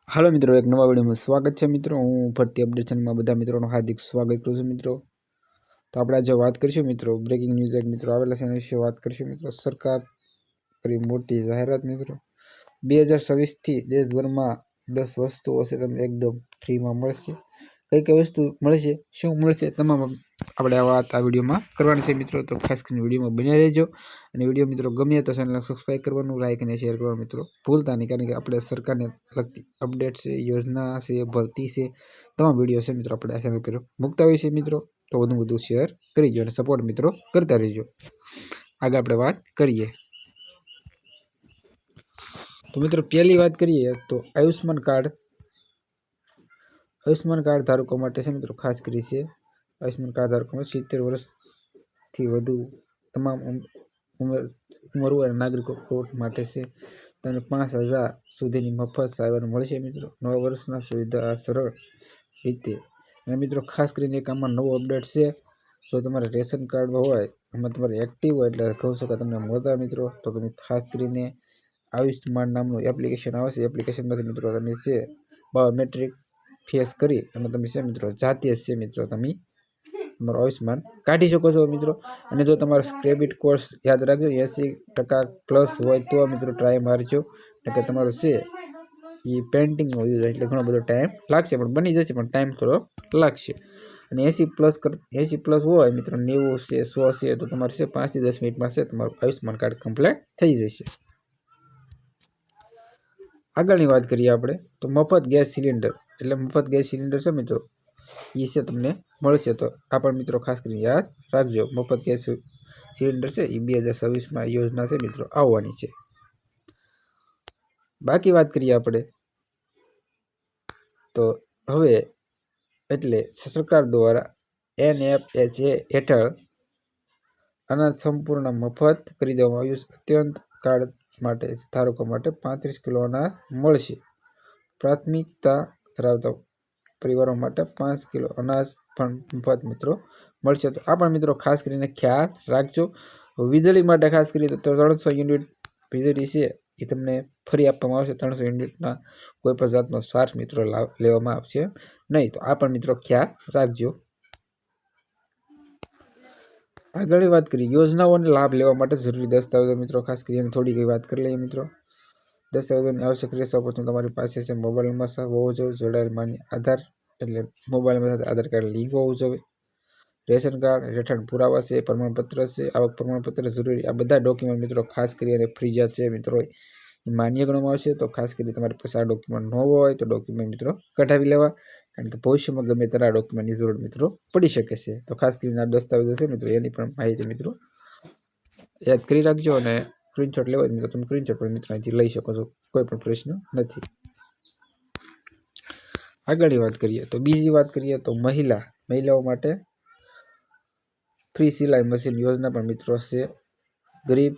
હાલો મિત્રો, એક નવા વિડીયોમાં સ્વાગત છે મિત્રો। હું ભરતી અપડેટ ચેનલમાં બધા મિત્રોનું હાર્દિક સ્વાગત કરું છું મિત્રો। તો આપણે આજે વાત કરીશું મિત્રો, બ્રેકિંગ ન્યૂઝ એક મિત્રો આવેલા છે એના વિશે વાત કરીશું મિત્રો। સરકાર કરી મોટી જાહેરાત મિત્રો। 2026થી દેશભરમાં 10 વસ્તુઓ છે તમને એકદમ ફ્રીમાં મળશે। કઈ કઈ વસ્તુ મળશે, શું મળશે, તમામ આપણે આ વિડીયોમાં કરવાની છે મિત્રો। તો ખાસ કરીને વિડીયોમાં બન્યા રહેજો અને વિડીયો મિત્રો ગમે તો ચેનલને સબસ્ક્રાઈબ કરવાનું, લાઈક અને શેર કરવાનું મિત્રો ભૂલતા નહીં, કારણ કે આપણે સરકારને લગતી અપડેટ છે, યોજના છે, ભરતી છે, તમામ વિડીયો છે મિત્રો આપણે આ ચેનલ પર મૂકતા હોઈએ છીએ મિત્રો। તો વધુ શેર કરીજો અને સપોર્ટ મિત્રો કરતા રહેજો। આગળ આપણે વાત કરીએ તો મિત્રો પહેલી વાત કરીએ તો આયુષ્માન કાર્ડ ધારકો માટે છે મિત્રો। ખાસ કરી છે આયુષ્માન કાર્ડ ધારકો 70 વર્ષથી વધુ તમામ ઉંમર વાળા નાગરિકો માટે છે। તમને 5,000 સુધીની મફત સારવાર મળશે મિત્રો। નવા વર્ષના સુવિધા સરળ રીતે અને મિત્રો ખાસ કરીને એક આમાં નવો અપડેટ છે। જો તમારે રેશન કાર્ડ હોય, એમાં તમારે એક્ટિવ હોય એટલે કહું છું કે તમને મળતા મિત્રો, તો તમે ખાસ કરીને આયુષ્માન નામનું એપ્લિકેશન આવશે। એપ્લિકેશનમાંથી મિત્રો તમે છે બાયોમેટ્રિક ફેસ કરી અને તમે છે મિત્રો જાતે છે મિત્રો તમે તમારું આયુષ્માન કાઢી શકો છો મિત્રો। અને જો તમારો ક્રેડિટ કોર્સ યાદ રાખજો 80% પ્લસ હોય તો મિત્રો ટ્રાય મારજો, કે તમારું છે એ પેન્ટિંગમાં યુઝ એટલે ઘણો બધો ટાઈમ લાગશે, પણ બની જશે, પણ ટાઈમ થોડો લાગશે। અને 80 પ્લસ હોય મિત્રો, 90 છે, 100 છે, તો તમારે છે 5 થી 10 મિનિટમાં છે તમારું આયુષ્માન કાર્ડ કમ્પ્લીટ થઈ જશે। આગળની વાત કરીએ આપણે તો મફત ગેસ સિલિન્ડર, એટલે મફત ગેસ સિલિન્ડર છે મિત્રો એ છે તમને મળશે। તો આ પણ મિત્રો ખાસ કરીને યાદ રાખજો, મફત ગેસ સિલિન્ડર છે એ 2026માં યોજના છે મિત્રો આવવાની છે। બાકી વાત કરીએ આપણે તો હવે એટલે સરકાર દ્વારા NFHA હેઠળ અનાજ સંપૂર્ણ મફત કરી દેવામાં આવ્યું છે। અત્યંત કાર્ડ માટે ધારકો માટે 35 કિલો અનાજ મળશે। પ્રાથમિકતા ધરાવતા પરિવારો માટે 5 કિલો અનાજ પણ મફત મિત્રો મળશે। તો આ પણ મિત્રો ખાસ કરીને ખ્યાલ રાખજો। વીજળી માટે ખાસ કરીએ તો 300 યુનિટ વીજળી છે એ તમને ફરી આપવામાં આવશે। 300 યુનિટના કોઈ પણ જાતનો ચાર્જ મિત્રો લેવામાં આવશે નહીં, તો આ પણ મિત્રો ખ્યાલ રાખજો। આગળની વાત કરીએ યોજનાઓને લાભ લેવા માટે જરૂરી દસ્તાવેજો મિત્રો, ખાસ કરીને થોડી કઈ વાત કરી લઈએ મિત્રો। દસ્તાવેજોની આવશ્યક રહેશે પછી તમારી પાસે છે મોબાઈલ નંબર હોવો જોઈએ, જોડાયેલ માન્ય આધાર એટલે મોબાઈલ નંબર સાથે આધાર કાર્ડ લિંક હોવું જોઈએ, રેશન કાર્ડ, રહેઠાણ પુરાવા છે, પ્રમાણપત્ર છે, આવક પ્રમાણપત્ર જરૂરી, આ બધા ડોક્યુમેન્ટ મિત્રો ખાસ કરીને ફરજિયાત છે મિત્રો એ માન્ય ગણવામાં આવશે। તો ખાસ કરીને તમારી પાસે આ ડોક્યુમેન્ટ ન હોય તો ડોક્યુમેન્ટ મિત્રો કઢાવી લેવા, કારણ કે ભવિષ્યમાં ગમે ત્યારે આ ડોક્યુમેન્ટની જરૂર મિત્રો પડી શકે છે। તો ખાસ કરીને આ દસ્તાવેજો છે મિત્રો એની પણ માહિતી મિત્રો યાદ કરી રાખજો, અને સ્ક્રીનશોટ લેવા મિત્રો તમે સ્ક્રીનશોટ પણ મિત્રો અહીંથી લઈ શકો છો, કોઈ પણ પ્રશ્ન નથી। આગળની વાત કરીએ તો બીજી વાત કરીએ તો મહિલાઓ માટે ફ્રી સિલાઈ મશીન યોજના પણ મિત્રો છે। ગરીબ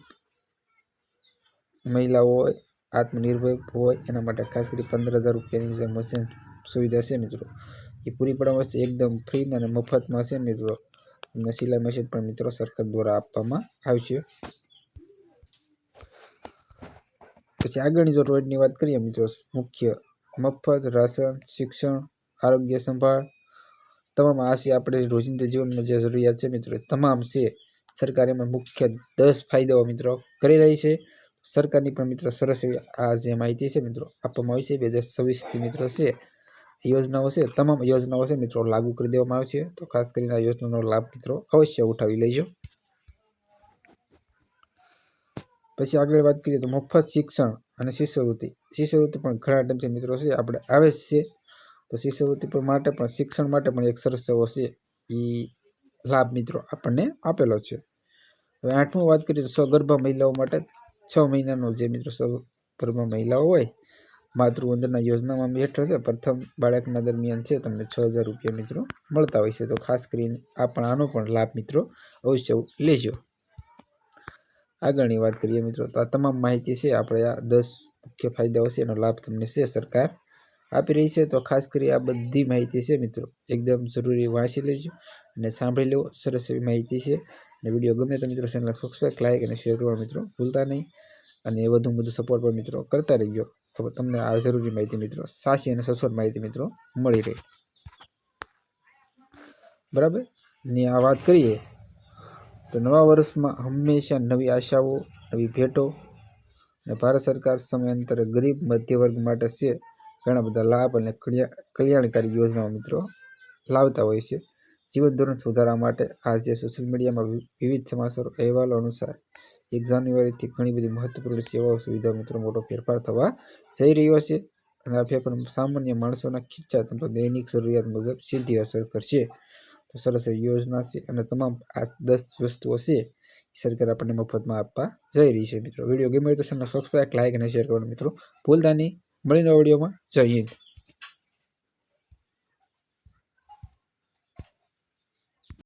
મહિલાઓ હોય, આત્મનિર્ભર હોય એના માટે ખાસ કરી 15,000 રૂપિયાની જે મશીન સુવિધા છે મિત્રો એ પૂરી પાડવામાં આવશે એકદમ ફ્રી અને મફતમાં છે મિત્રો। તમને સિલાઈ મશીન પણ મિત્રો સરકાર દ્વારા આપવામાં આવશે। પછી આગળની જો રોજની વાત કરીએ મિત્રો, મુખ્ય મફત રાશન, શિક્ષણ, આરોગ્ય સંભાળ, તમામ આ છે આપણે રોજિંદા જીવનમાં જે જરૂરિયાત છે મિત્રો તમામ છે સરકાર એમાં મુખ્ય 10 ફાયદાઓ મિત્રો કરી રહી છે। સરકારની પણ મિત્રો સરસ એવી આ જે માહિતી છે મિત્રો આપવામાં આવી છે। 2026થી મિત્રો છે યોજનાઓ છે, તમામ યોજનાઓ છે મિત્રો લાગુ કરી દેવામાં આવશે। તો ખાસ કરીને આ યોજનાનો લાભ મિત્રો અવશ્ય ઉઠાવી લેજો। પછી આગળ વાત કરીએ તો મફત શિક્ષણ અને શિષ્યવૃત્તિ પણ ઘણા ટાઈમથી મિત્રો છે આપણે આવે જ છે। તો શિષ્યવૃત્તિ પણ માટે પણ શિક્ષણ માટે પણ એક સરસ એવો છે એ લાભ મિત્રો આપણને આપેલો છે। હવે 8મી વાત કરીએ તો સગર્ભા મહિલાઓ માટે 6 મહિનાનો જે મિત્રો સગર્ભા મહિલાઓ હોય માતૃવંદના યોજનામાં હેઠળ છે પ્રથમ બાળકના દરમિયાન છે તમને 6,000 રૂપિયા મિત્રો મળતા હોય છે। તો ખાસ કરીને આનો પણ લાભ મિત્રો અવશ્ય લેજો। આગળની વાત કરીએ મિત્રો તો આ તમામ માહિતી છે આપણે આ 10 મુખ્ય ફાયદાઓ છે એનો લાભ તમને છે સરકાર આપી રહી છે। તો ખાસ કરી આ બધી માહિતી છે મિત્રો એકદમ જરૂરી વાંચી લેજો અને સાંભળી લેવો, સરસ એવી માહિતી છે। અને વિડીયો ગમે તો મિત્રો ચેનલ સબસ્ક્રાઈબ, લાઈક અને શેર કરવા મિત્રો ભૂલતા નહીં, અને વધુ સપોર્ટ પણ મિત્રો કરતા રહેજો। તો તમને આ જરૂરી માહિતી મિત્રો સાચી અને સચોટ માહિતી મિત્રો મળી રહે. બરાબર ને આ વાત કરીએ તો નવા વર્ષમાં હંમેશા નવી આશાઓ, નવી ભેટો અને ભારત સરકાર સમયાંતરે ગરીબ મધ્ય વર્ગ માટે છે ઘણા બધા લાભ અને કલ્યાણકારી યોજનાઓ મિત્રો લાવતા હોય છે. જીવન ધોરણ સુધારવા માટે આજે સોશિયલ મીડિયામાં વિવિધ સમાચારો અહેવાલો અનુસાર 1 જાન્યુઆરીથી ઘણી બધી મહત્વપૂર્ણ સેવાઓ સુવિધાઓ મિત્રો મોટો ફેરફાર થવા જઈ રહ્યો છે અને આ ફેરફાર સામાન્ય માણસોના ખિસ્સા તથા દૈનિક જરૂરિયાત મુજબ સીધી અસર કરશે. તો સરસ યોજના છે અને તમામ આ 10 વસ્તુઓ છે સરકાર આપણને મફતમાં આપવા જઈ રહી છે મિત્રો. વિડીયો ગમે તો ચેનલ સબસ્ક્રાઇબ, લાઇક અને શેર કરવાનું મિત્રો ભૂલતા નહીં. મળીને વિડીયોમાં. જય હિન્દ.